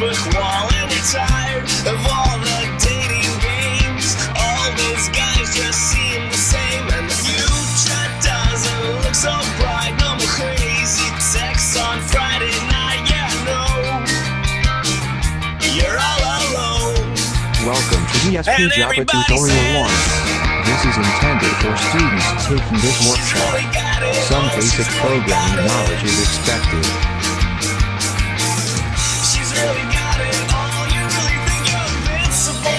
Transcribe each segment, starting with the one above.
Facebook wall, and we're tired of all the dating games. All these guys just seem the same, and the future doesn't look so bright. No more crazy texts on Friday night. Yeah, no, you're all alone. Welcome to DSP Java Tutorial 1. This is intended for students taking this workshop. Some basic programming knowledge is expected. She's really got it all. You really think you're invincible.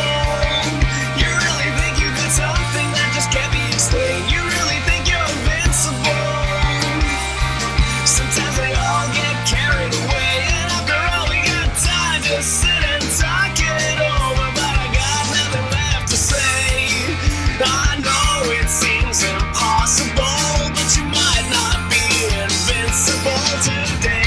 You really think you did something that just can't be explained. You really think you're invincible. Sometimes we all get carried away, and after all we got time to sit and talk it over. But I got nothing left to say. I know it seems impossible, but you might not be invincible today.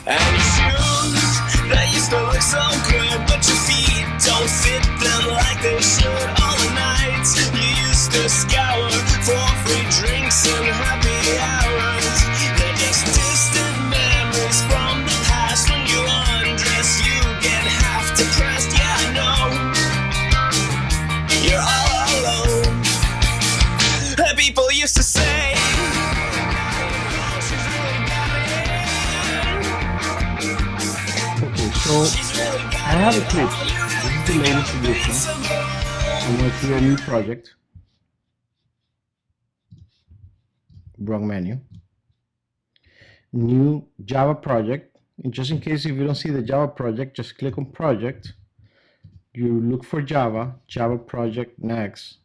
And your shoes, they used to look so good, but your feet don't fit them like they should. All the nights you used to scour for free drinks and happy hours, they're just distant memories from the past. When you undress, you get half depressed. Yeah, I know, you're all alone. People used to say, Okay, so I have a clip. This is the latest edition. I'm going to create a new project. Wrong menu. New Java project. And just in case if you don't see the Java project, just click on project. You look for Java project next.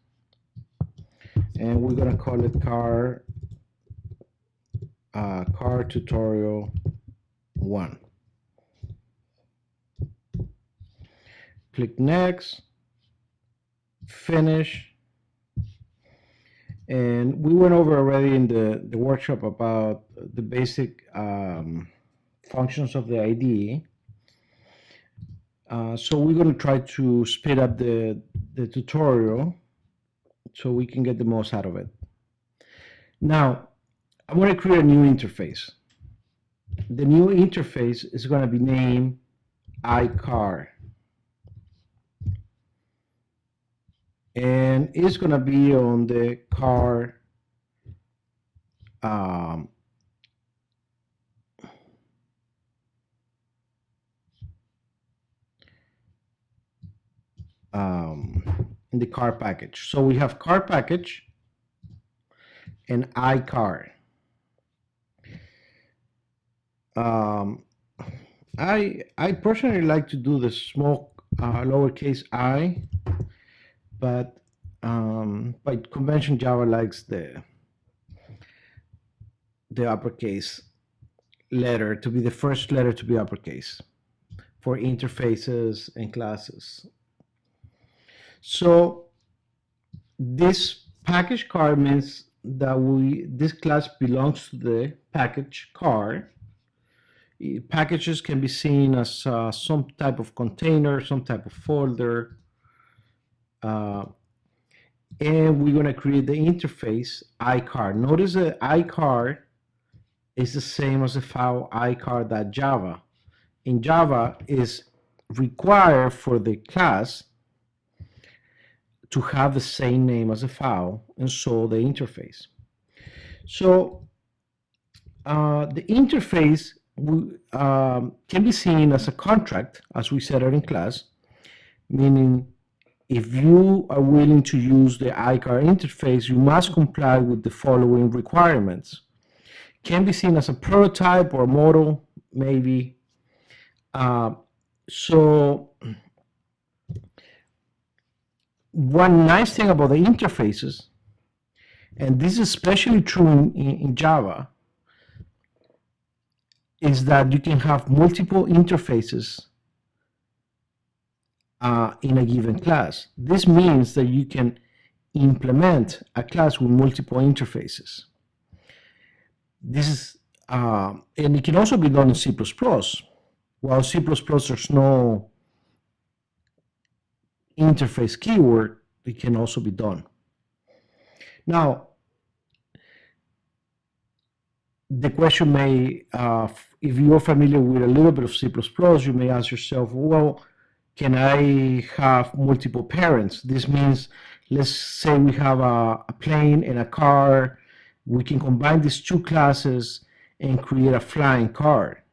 And we're going to call it car tutorial 1. Click next, finish, and we went over already in the workshop about the basic functions of the IDE. So we're going to try to speed up the tutorial so we can get the most out of it. Now, I want to create a new interface. The new interface is going to be named iCar. And it's going to be on the car in the car package. So we have car package and iCar. I personally like to do the small lowercase I, but by convention Java likes the uppercase letter to be the first letter to be uppercase for interfaces and classes. So this package car means that this class belongs to the package car. Packages can be seen as some type of container, some type of folder. And we're going to create the interface iCar. Notice that iCar is the same as the file iCar.java. In Java, is required for the class to have the same name as the file, and so the interface. So the interface can be seen as a contract, as we said in class, meaning if you are willing to use the iCar interface, you must comply with the following requirements. It can be seen as a prototype or a model, maybe. So one nice thing about the interfaces, and this is especially true in Java, is that you can have multiple interfaces in a given class. This means that you can implement a class with multiple interfaces. This is, and it can also be done in C++. While C++ there's no interface keyword, it can also be done. Now, the question may, if you're familiar with a little bit of C++, you may ask yourself, well, can I have multiple parents? This means, let's say we have a plane and a car. We can combine these two classes and create a flying car.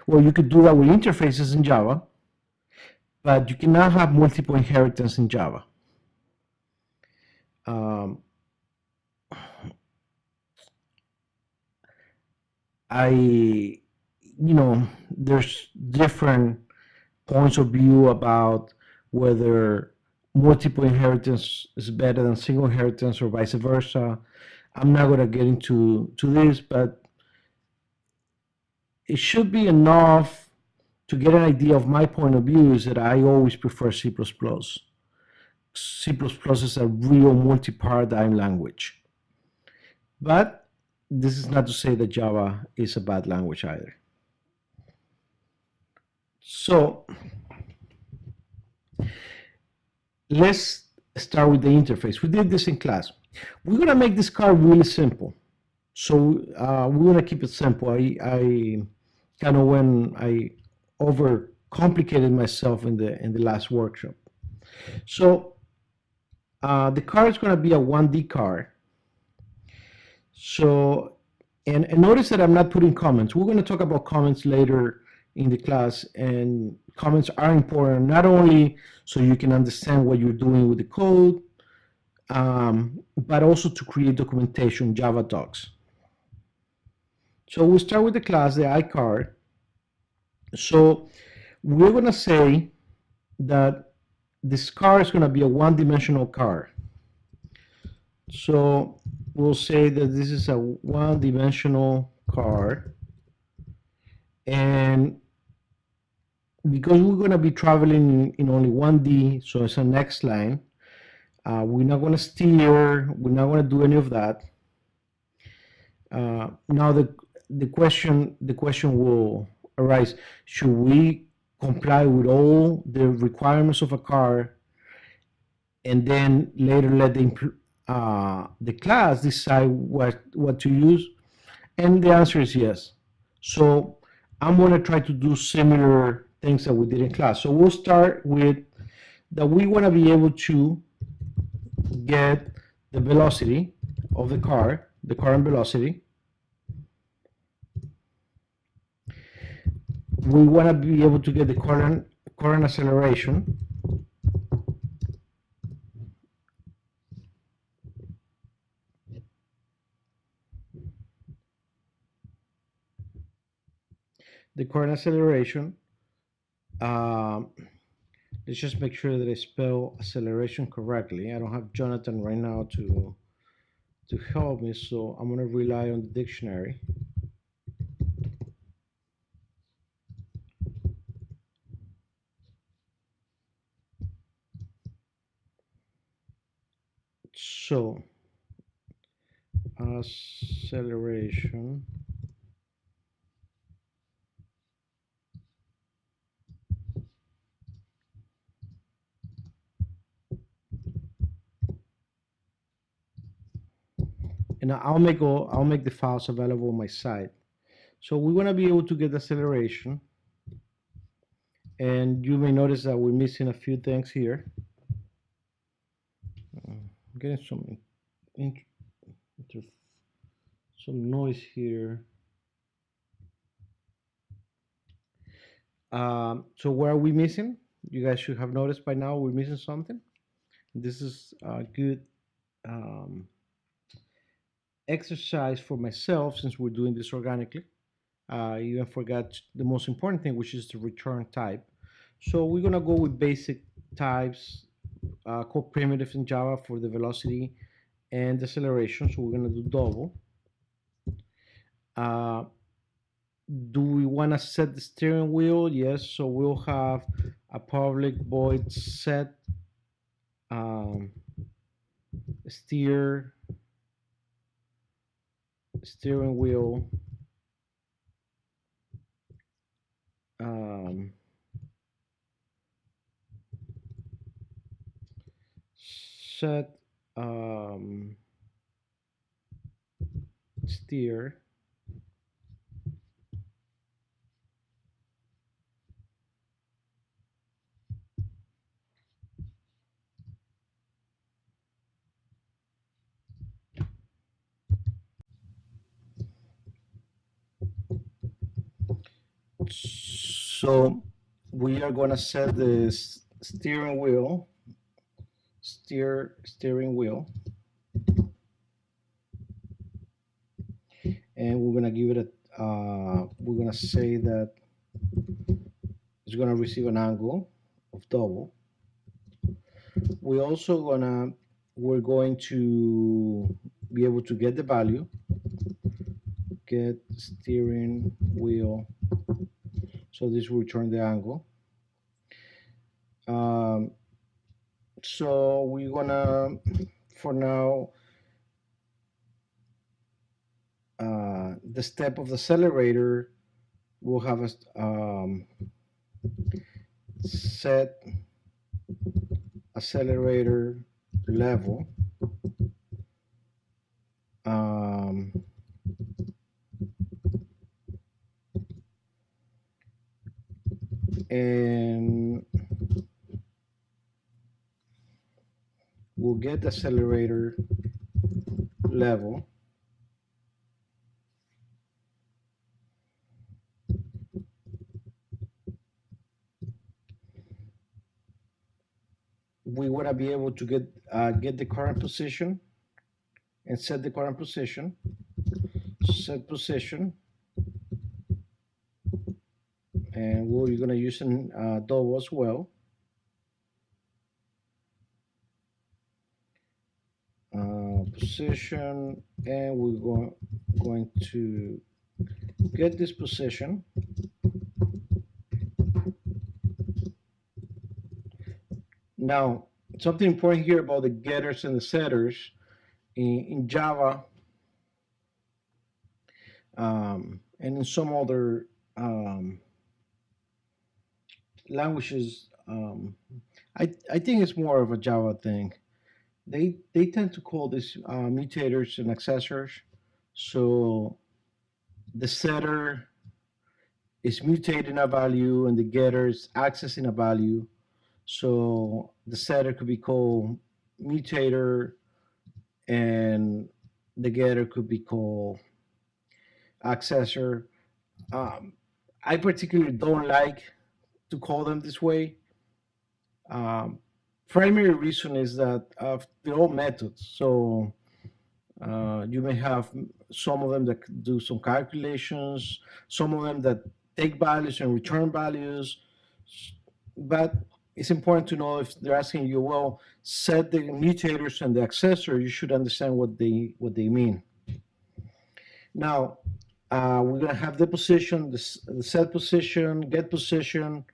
Well, you could do that with interfaces in Java, but you cannot have multiple inheritance in Java. Um, there's different points of view about whether multiple inheritance is better than single inheritance or vice versa. I'm not going to get into this, but it should be enough to get an idea of my point of view is that I always prefer C++. C++ is a real multi-paradigm language. But this is not to say that Java is a bad language either. So let's start with the interface. We did this in class. We're going to make this card really simple. So we're going to keep it simple. I kind of when I overcomplicated myself in the last workshop. So the card is going to be a 1D card. So, and notice that I'm not putting comments. We're going to talk about comments later in the class, and comments are important not only so you can understand what you're doing with the code, but also to create documentation, Java docs. So we'll start with the class, the iCard. So we're going to say that this car is going to be a one-dimensional car. So we'll say that this is a one-dimensional car, and because we're going to be traveling in only 1D, so it's a next line, we're not going to steer, we're not going to do any of that. Now the question will arise: should we comply with all the requirements of a car, and then later let the class decide what to use? And the answer is yes. So I'm going to try to do similar things that we did in class. So we'll start with that we want to be able to get the velocity of the car, the current velocity. We want to be able to get the current acceleration. The current acceleration. Let's just make sure that I spell acceleration correctly. I don't have Jonathan right now to help me, so I'm going to rely on the dictionary. So acceleration and I'll make the files available on my site. So we want to be able to get acceleration, and you may notice that we're missing a few things here. I'm getting some noise here. So where are we missing? You guys should have noticed by now we're missing something. This is a good exercise for myself since we're doing this organically. I even forgot the most important thing, which is the return type. So we're gonna go with basic types, called primitives in Java for the velocity and deceleration. So we're gonna do double. Do we want to set the steering wheel? Yes. So we'll have a public void set steering wheel set steer So we are going to set the steering wheel, steering wheel, and we're going to give it a, we're going to say that it's going to receive an angle of double. We're going to be able to get the value, get steering wheel. So this will return the angle. So we're gonna, for now, the step of the accelerator will have a set accelerator level. And we'll get the accelerator level. We want to be able to get the current position and set the current position. Set position, and we're going to use an double as well. Position, and we're going to get this position. Now, something important here about the getters and the setters in Java and in some other languages. I think it's more of a Java thing. They tend to call this mutators and accessors. So the setter is mutating a value and the getter is accessing a value. So the setter could be called mutator and the getter could be called accessor. I particularly don't like to call them this way. Primary reason is that they're all methods. So you may have some of them that do some calculations, some of them that take values and return values. But it's important to know if they're asking you, well, set the mutators and the accessor, you should understand what they mean. Now, we're going to have the position, the set position, get position.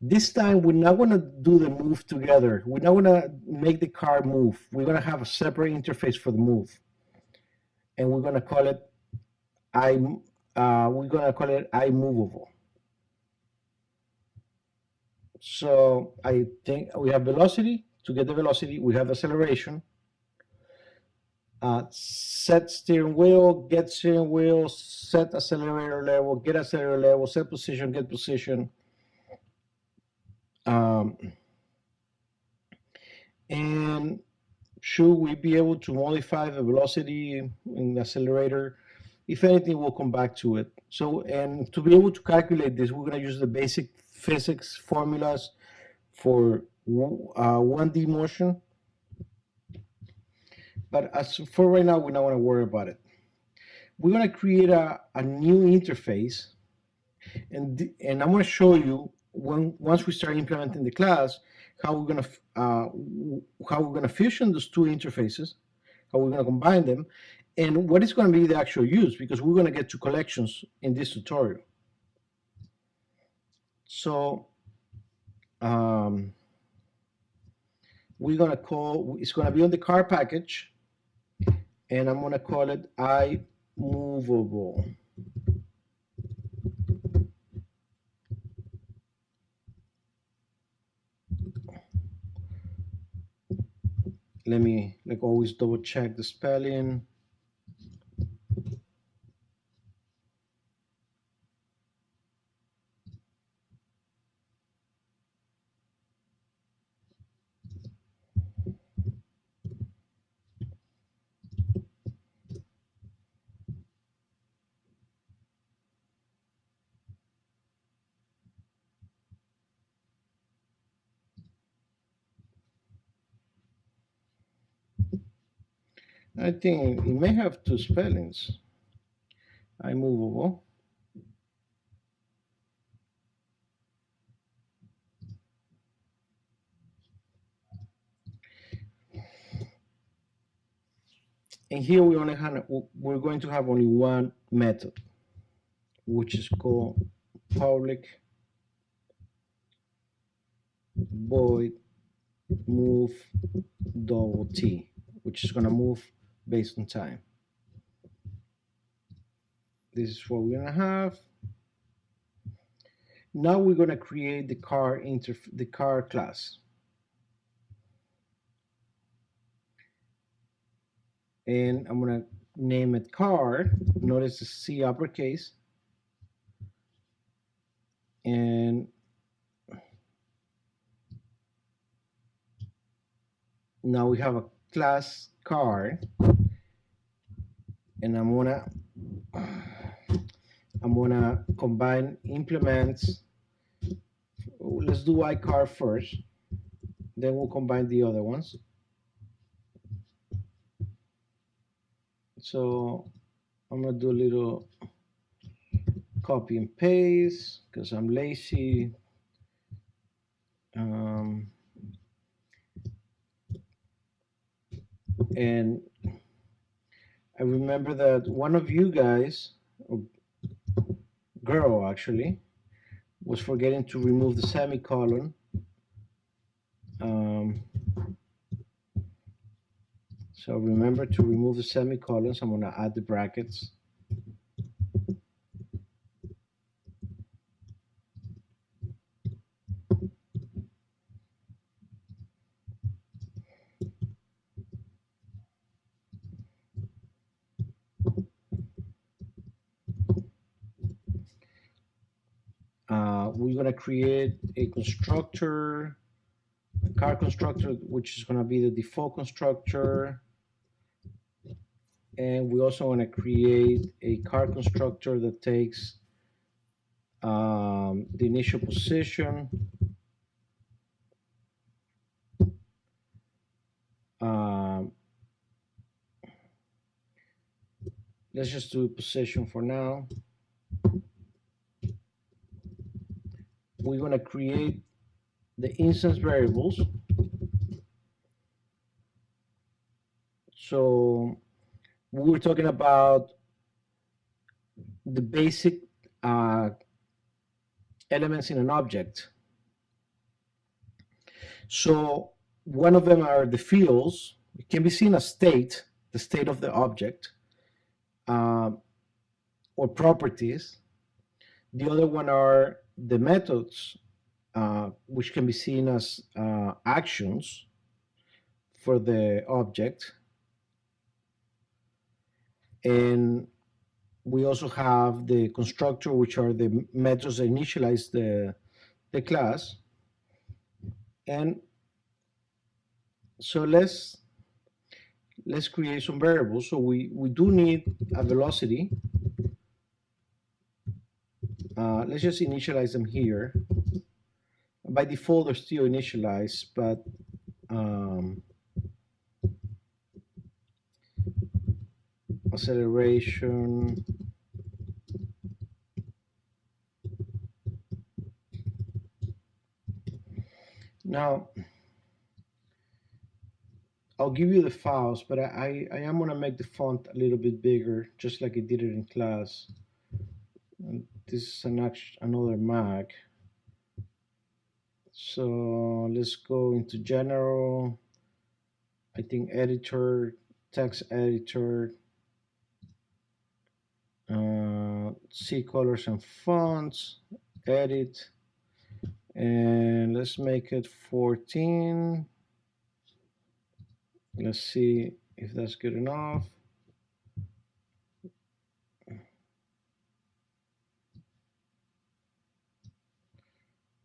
This time, we're not going to do the move together. We're not going to make the car move. We're going to have a separate interface for the move, and we're going to call it iMovable. So I think we have velocity. To get the velocity, we have acceleration. Set steering wheel, get steering wheel, set accelerator level, get accelerator level, set position, get position. And should we be able to modify the velocity in the accelerator? If anything, we'll come back to it. So, and to be able to calculate this, we're going to use the basic physics formulas for 1D motion. But as for right now, we don't want to worry about it. We're going to create a new interface, and I'm going to show you once we start implementing the class how we're going to fusion those two interfaces, how we're going to combine them, and what is going to be the actual use, because we're going to get to collections in this tutorial. So we're going to call, it's going to be on the car package, and I'm going to call it iMovable. Let me, like always, double check the spelling. I think it may have two spellings. Immovable. And here we're going to have only one method, which is called public void move double T, which is going to move based on time. This is what we're going to have. Now we're going to create the car class. And I'm going to name it car. Notice the C uppercase. And now we have a class car. And I'm gonna combine implements. Let's do iCar first. Then we'll combine the other ones. So I'm gonna do a little copy and paste because I'm lazy. And I remember that one of you guys, or girl actually, was forgetting to remove the semicolon. So remember to remove the semicolons. I'm gonna add the brackets. We're going to create a constructor, a car constructor, which is going to be the default constructor. And we also want to create a car constructor that takes the initial position. Let's just do position for now. We're going to create the instance variables. So we were talking about the basic elements in an object. So one of them are the fields. It can be seen as state, the state of the object, or properties. The other one are the methods, which can be seen as actions for the object. And we also have the constructor, which are the methods that initialize the class. And so let's create some variables. So we do need a velocity. Let's just initialize them here. By default, they're still initialized, but acceleration, now I'll give you the files, but I am going to make the font a little bit bigger, just like I did it in class. And this is another Mac. So let's go into general, I think editor, text editor, see colors and fonts, edit, and let's make it 14. Let's see if that's good enough.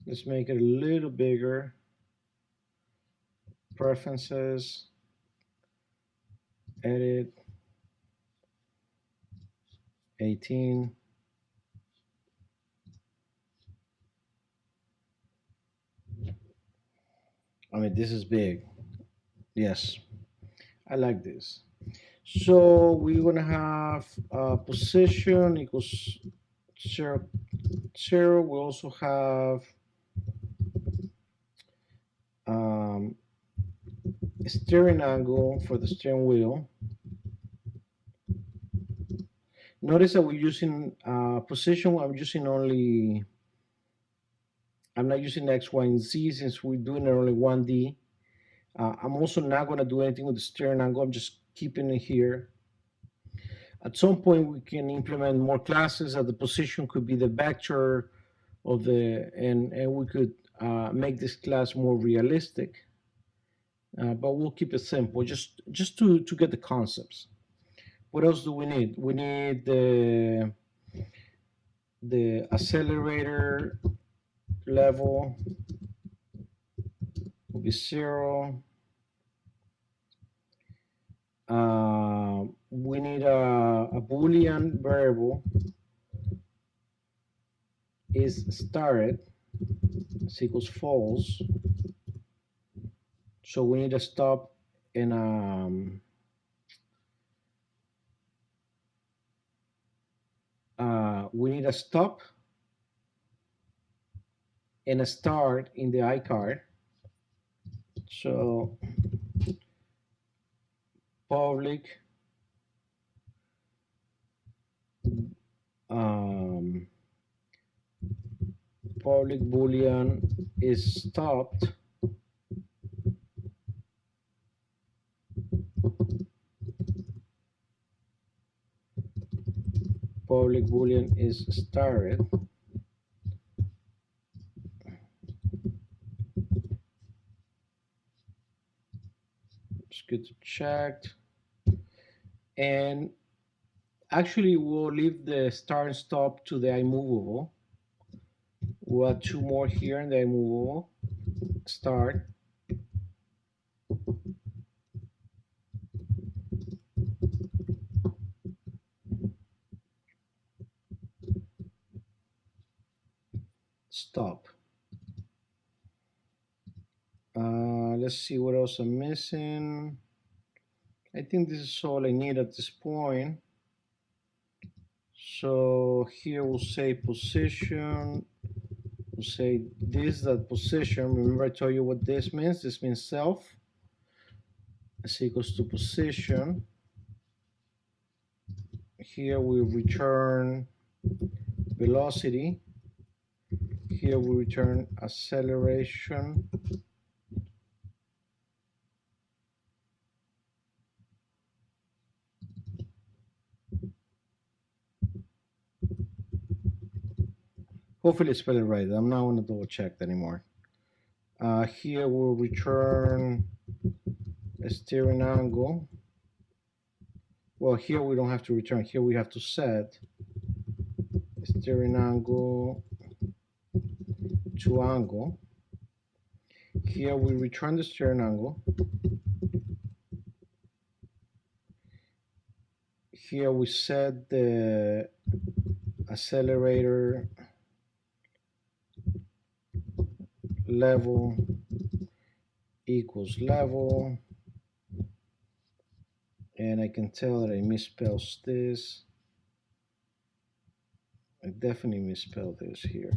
Let's make it a little bigger. Preferences, edit, 18. I mean, this is big. Yes, I like this. So we're gonna have position equals 0, 0. We also have um, steering angle for the steering wheel. Notice that we're using position. I'm not using X, Y, and Z since we're doing it only 1D. I'm also not going to do anything with the steering angle. I'm just keeping it here. At some point, we can implement more classes that the position could be the vector of the, and we could make this class more realistic. But we'll keep it simple, just to get the concepts. What else do we need? We need the accelerator level will be 0. We need a Boolean variable is started is equals false. So we need a stop and we need a stop and a start in the iCard. So public public boolean is stopped public boolean is started. It's good to check. And actually we'll leave the start and stop to the iMovable. We'll add 2 more here in the iMovable. Start. Stop. Let's see what else I'm missing. I think this is all I need at this point. So here we'll say position. We'll say this, that position. Remember I told you what this means? This means self. Is equals to position. Here we return velocity. Here we return acceleration. Hopefully I spelled it right. I'm not going to double check anymore. Here we'll return a steering angle. Well, here we don't have to return. Here we have to set steering angle to angle. Here we return the steering angle. Here we set the accelerator level equals level. And I can tell that I misspelled this. I definitely misspelled this here.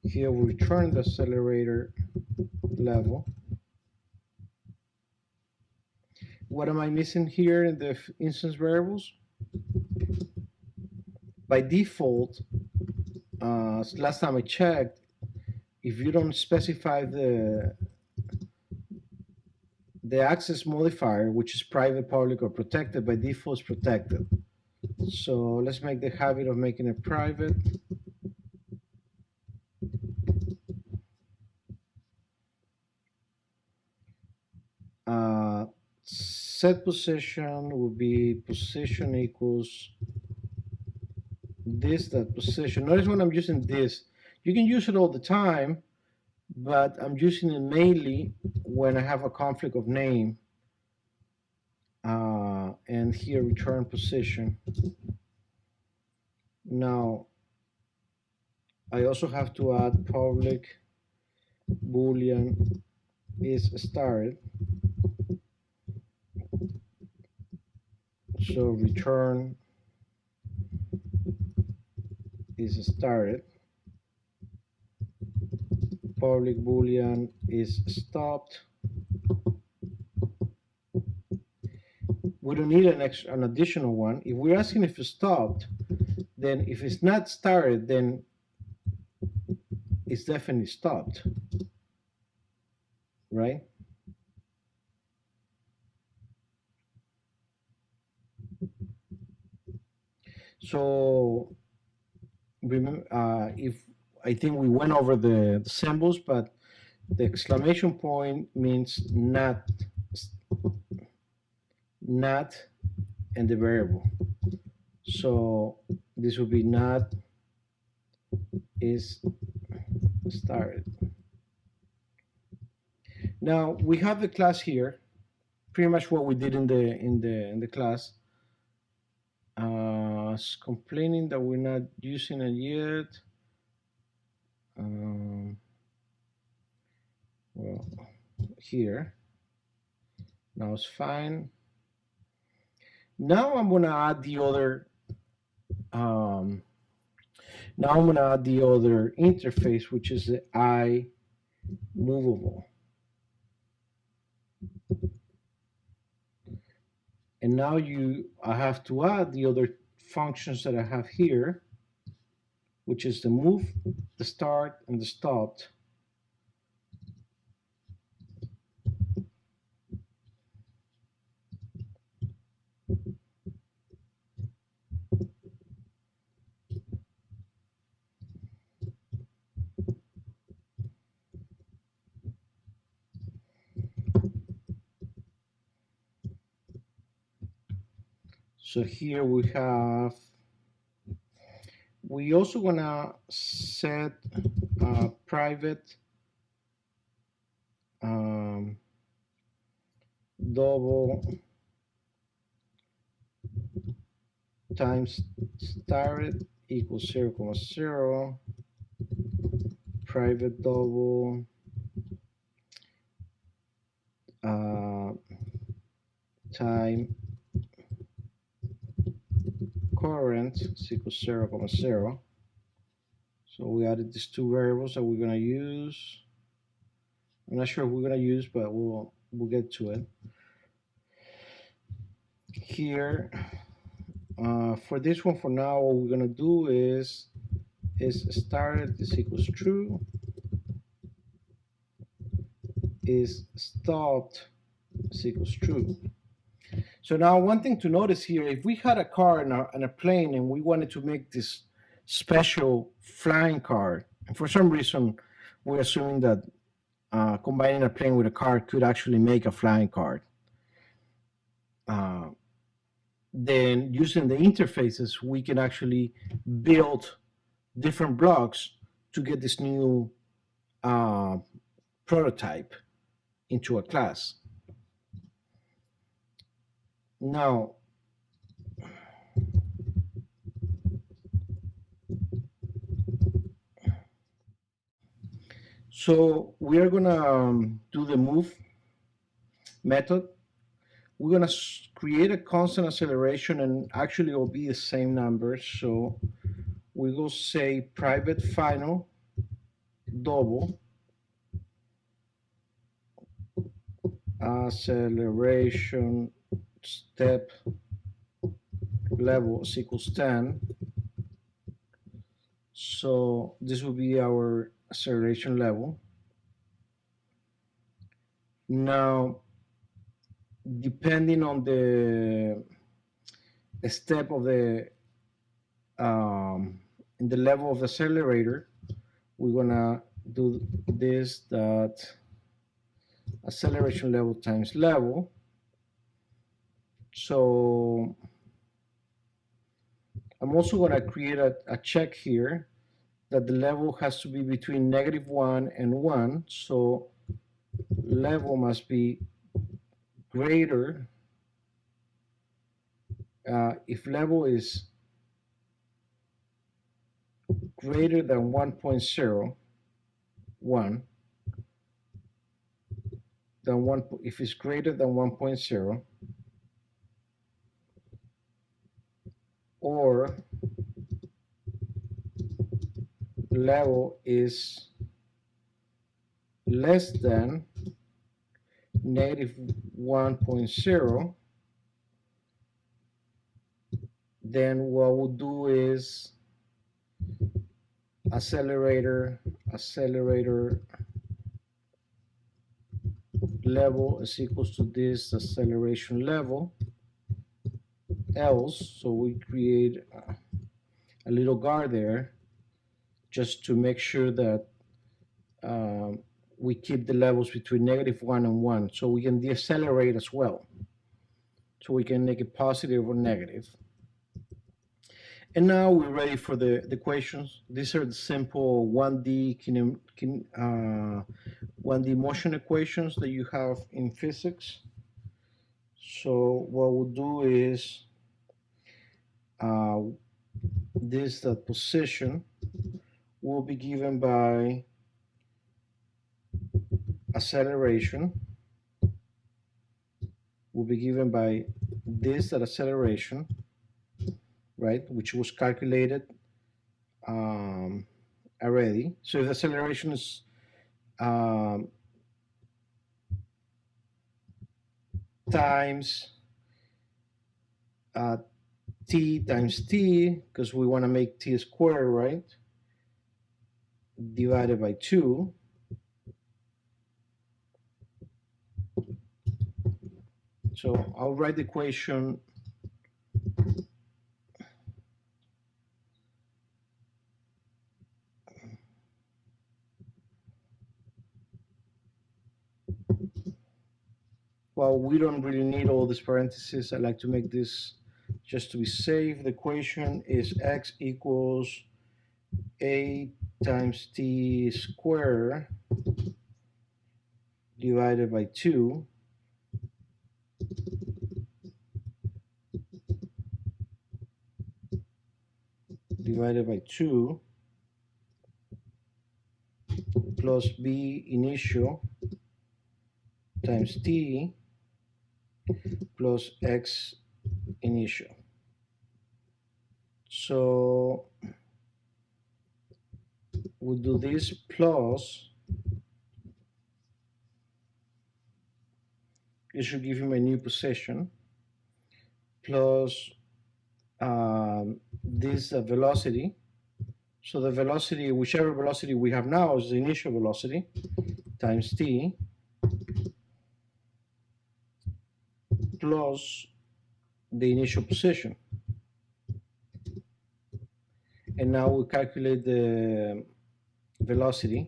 Here we return the accelerator level. What am I missing here in the instance variables? By default, last time I checked, if you don't specify the access modifier, which is private, public, or protected, by default is protected. So let's make the habit of making it private. Set position will be position equals this, that position. Notice when I'm using this, you can use it all the time, but I'm using it mainly when I have a conflict of name. And here return position. Now I also have to add public boolean is started. So return is started. Public boolean is stopped. We don't need an additional one. If we're asking if it's stopped, then if it's not started, then it's definitely stopped, right? So remember, if I think we went over the symbols, but the exclamation point means not, and the variable. So this would be not is started. Now we have the class here, pretty much what we did in the class. It's complaining that we're not using it yet. Well, here. Now it's fine. Now I'm gonna add the other. Now I'm gonna add the other interface, which is the I movable. And now I have to add the other functions that I have here, which is the move, the start, and the stopped. So here we also gonna set a private double times started equals 0,0, private double time current is equals 0,0. So we added these two variables that we're gonna use. I'm not sure if we're gonna use, but we'll get to it. Here, for this one, for now, what we're gonna do is started is equals true, is stopped is equals true. So now one thing to notice here, if we had a car and a plane and we wanted to make this special flying car, and for some reason we're assuming that combining a plane with a car could actually make a flying car, then using the interfaces we can actually build different blocks to get this new prototype into a class. Now, so we are gonna do the move method. We're gonna create a constant acceleration, and actually it will be the same number. So we will say private final double acceleration step level is equals 10. So this will be our acceleration level. Now, depending on the step of the in the level of the accelerator, we're gonna do this, that acceleration level times level. So I'm also gonna create a check here that the level has to be between -1 and 1. So level must be greater. If level is greater than 1.01, if it's greater than 1.0, or level is less than -1.0, then what we'll do is accelerator level is equals to this acceleration level, else, so we create a little guard there just to make sure that we keep the levels between -1 and 1, so we can decelerate as well, so we can make it positive or negative. And now we're ready for the equations. These are the simple 1D motion equations that you have in physics. So what we'll do is this position will be given by acceleration, will be given by this acceleration, right, which was calculated already. So if the acceleration is times t times t, because we want to make t squared, right, divided by 2. So I'll write the equation well, we don't really need all these parentheses. I like to make this just to be safe. The equation is x equals a times t squared divided by 2 plus b initial times t plus x initial. So we'll do this plus, it should give him a new position, plus this velocity. So the velocity, whichever velocity we have now, is the initial velocity times t plus the initial position. And now we calculate the velocity.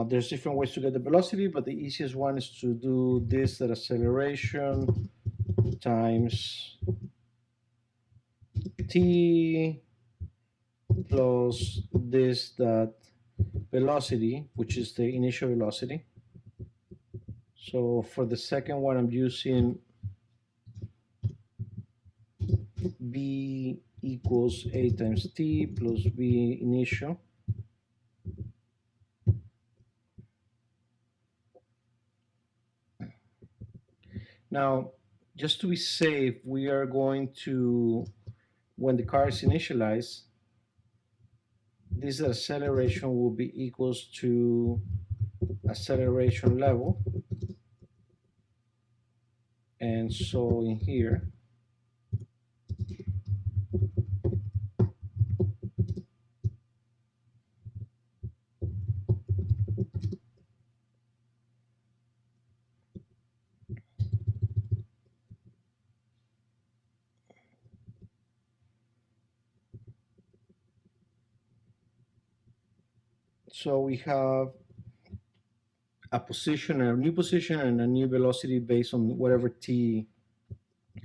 There's different ways to get the velocity, but the easiest one is to do this at acceleration times t plus this that velocity, which is the initial velocity. So for the second one, I'm using b equals a times t plus b initial. Now, just to be safe, we are going to, when the car is initialized, this acceleration will be equals to acceleration level. And so in here, so we have a position, a new position, and a new velocity based on whatever t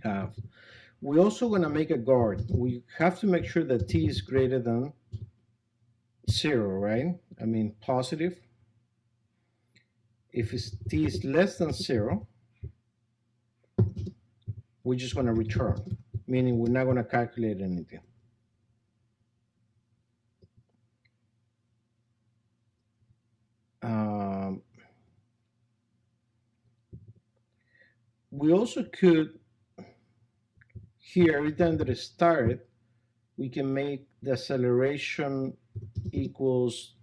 have. We're also going to make a guard. We have to make sure that t is greater than 0, right? I mean positive. If t is less than 0, we're just going to return, meaning we're not going to calculate anything. We also could here, every time that it started, we can make the acceleration equals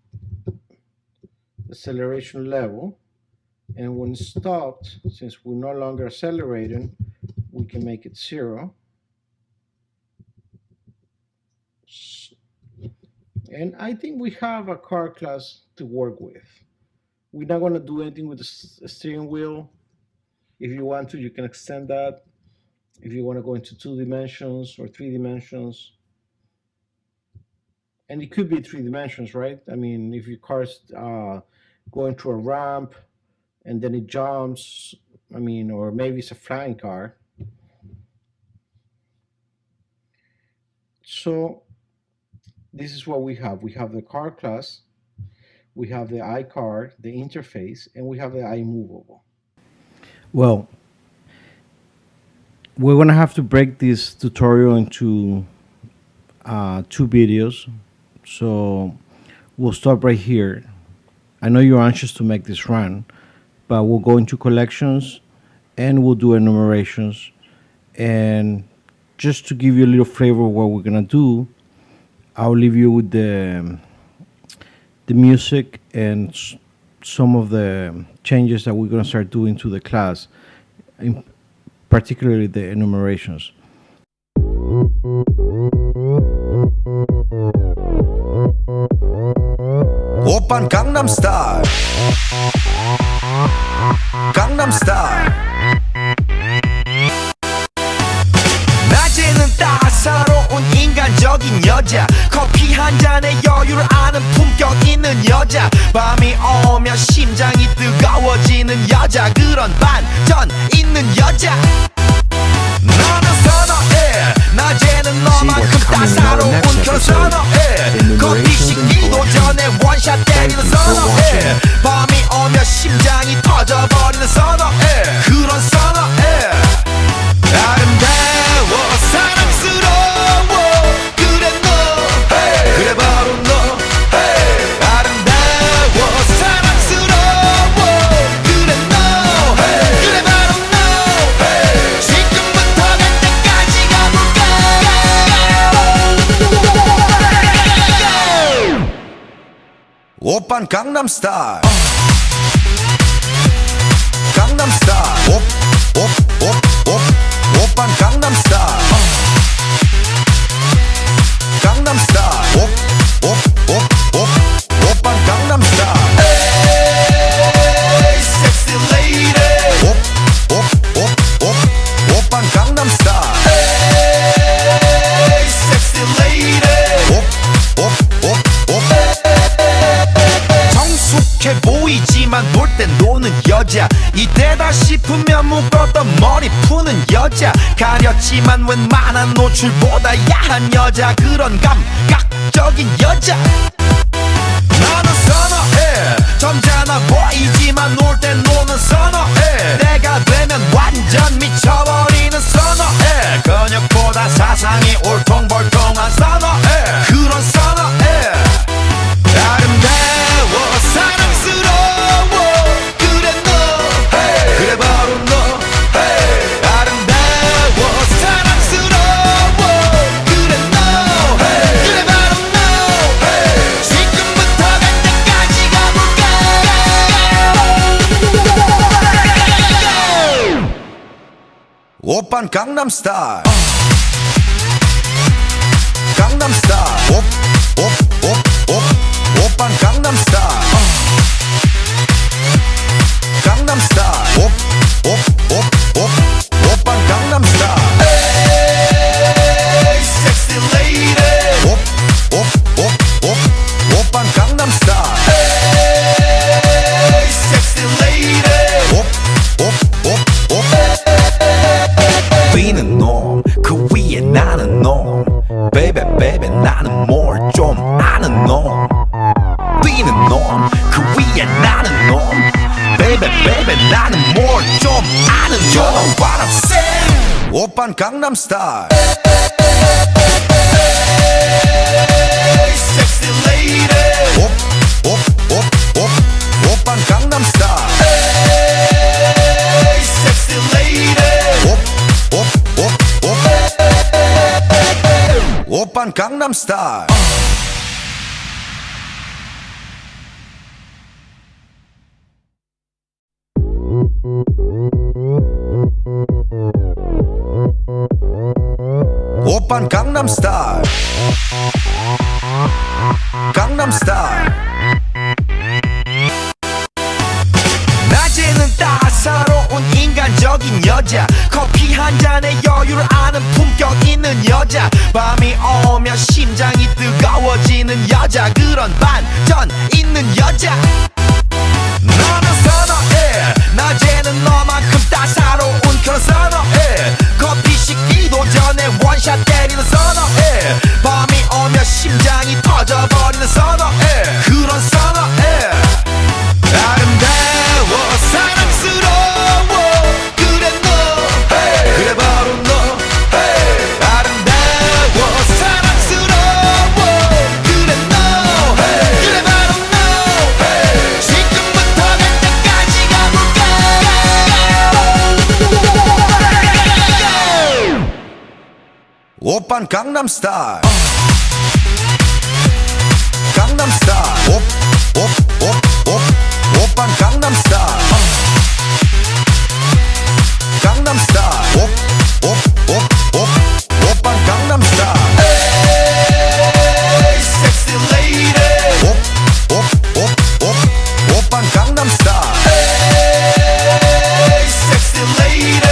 acceleration level. And when stopped, since we're no longer accelerating, we can make it 0. And I think we have a car class to work with. We're not going to do anything with the steering wheel. If you want to, you can extend that. If you want to go into 2 dimensions or 3 dimensions. And it could be 3 dimensions, right? I mean, if your car's going through a ramp and then it jumps, I mean, or maybe it's a flying car. So this is what we have. We have the car class, we have the iCar, the interface, and we have the iMovable. Well, we're going to have to break this tutorial into 2 videos. So we'll stop right here. I know you're anxious to make this run, but we'll go into collections and we'll do enumerations. And just to give you a little flavor of what we're going to do, I'll leave you with the music and some of the changes that we're going to start doing to the class, particularly the enumerations. 오빤 강남스타일 강남스타일 낮에는 따사로운 인간적인 여자 커피 한 잔에 여유를 아는 품격 있는 여자 밤이 오면 심장이 뜨거워지는 여자 그런 반전 있는 여자 너는 선어해 낮에는 너만큼 따사로운 그런 선어해 커피 식기도 전에 원샷 때리는 선어해 밤이 오면 심장이 터져버리는 선어해 그런 선어해 아름다워 사랑스러워 그래 너 hey. 그래 바로 너 hey. 아름다워 사랑스러워 그래 너 hey. 그래 바로 너 hey. 지금부터 갈 때까지 가볼까 오빤 강남스타일 강남스타일 오빤 강남스타일 강남스타일 오빤 강남스타일 에이 섹시 레이디 오빤 강남스타일 에이 섹시 레이디 정숙해 보이지만 놀 땐 노는 여자 이때다 싶으면 묶었던 머리 푸는 여자 가렸지만 웬만한 노출보다 야한 여자 그런 감각적인 여자 나는 선어해 점잖아 보이지만 놀 땐 노는 선어해 내가 되면 완전 미쳐버리는 선어해 근육보다 사상이 울퉁불퉁한 선어해 그런 선어해 아름다워 사랑스러워 그래 너 hey. 그래 바로 너 hey. 아름다워 사랑스러워 그래 너 hey. 그래 바로 너 hey. 지금부터 갈 때까지 가볼까 오빤 강남스타일 강남스타일 오빤 강남스타일 강남스타일 오빤 강남스타일 에이 섹시 레이디 오빤 강남스타일 에이 섹시 레이디 B는 놈 그 위에 나는 놈 Baby baby 나는 뭘 좀 아는 놈 B는 놈 그 위에 나는 놈 Baby baby 나는 뭘 좀 아는 놈 You know what I'm saying 오빤 강남스타일 Sexy lady 오빤 강남스타일 Sexy lady 오빤 강남스타일 오빤 강남스타일 강남스타일 낮에는 따사로운 인간적인 여자 커피 한 잔에 여유를 아는 품격 있는 여자 밤이 오면 심장이 뜨거워지는 여자 그런 반전 있는 여자 너는 선어해 낮에는 너만큼 따사로운 그런 선어해 커피 식기도 전에 원샷 때리는 선어해 밤이 오면 심장이 터져버리는 선어해 그런 선어해 아름다워 사랑스러워 그래 너 그래 바로 너 아름다워 사랑스러워 그래 너 그래 바로 너 지금부터 갈 때까지 가볼까 오빤 강남스타일 강남스타일 오빤 강남스타일 강남스타일 오빤 강남스타일 에이 섹시 레이디 오빤 강남스타일 에이 섹시 레이디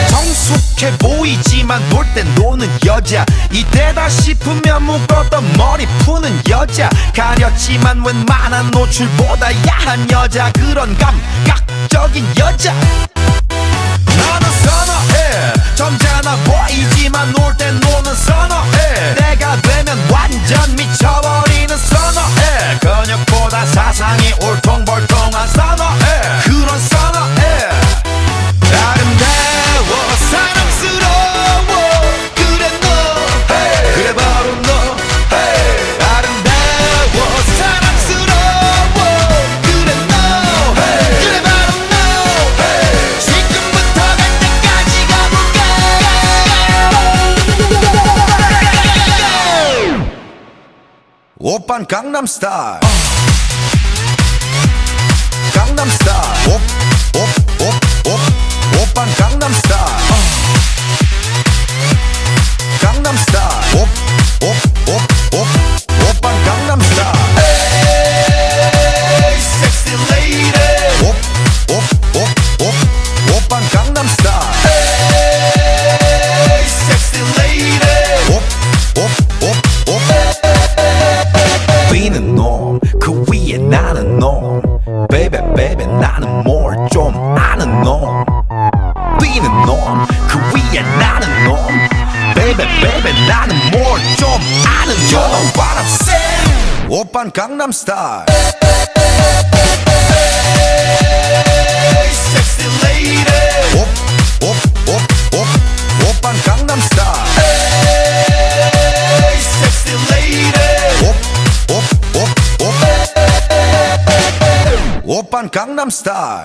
정숙해 보이지만 놀 땐 노는 여자 이때다 싶으면 묶었던 머리 푸는 여자 가렸지만 웬만한 노출보다 야한 여자 그런 감각적인 여자 나는 선어해 점잖아 보이지만 놀 땐 노는 선어해 내가 되면 완전 미쳐버리는 선어해 근육보다 사상이 울퉁불퉁한 선어해 그런 선어해 아름다워 사랑스러워 그래 너 그래 바로 너 아름다워 사랑스러워 그래 너 그래 바로 너 지금부터 갈 때까지 가볼까 오빤 강남스타일 강남스타일 오빤 강남스타일 강남스타일 오빤 강남스타일 에이 섹시 레이디 오빤 강남스타일 에이 섹시 레이디 B는 놈 그 위에 나는 놈 Baby baby 나는 뭘 좀 아는 놈 B는 놈 그 위에 나는 놈 Baby baby 나는 뭘 좀 아는 놈 You know what I'm saying 오빤 강남스타일 Sexy lady 오빤 강남스타일 Sexy lady 오빤 강남스타일